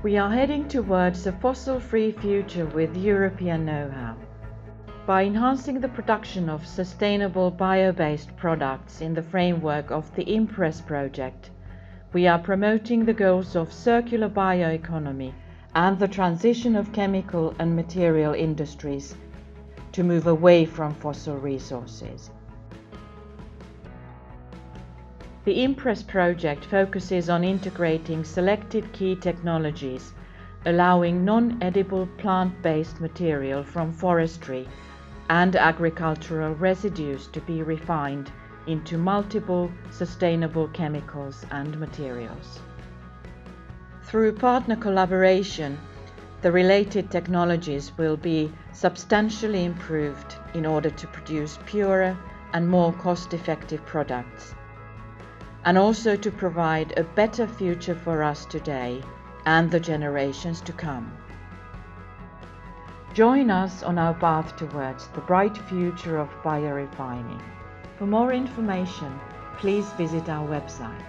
We are heading towards a fossil-free future with European know-how. By enhancing the production of sustainable bio-based products in the framework of the IMPRESS project, we are promoting the goals of circular bioeconomy and the transition of chemical and material industries to move away from fossil resources. The IMPRESS project focuses on integrating selected key technologies, allowing non-edible plant-based material from forestry and agricultural residues to be refined into multiple sustainable chemicals and materials. Through partner collaboration, the related technologies will be substantially improved in order to produce purer and more cost-effective products, and also to provide a better future for us today and the generations to come. Join us on our path towards the bright future of biorefining. For more information, please visit our website.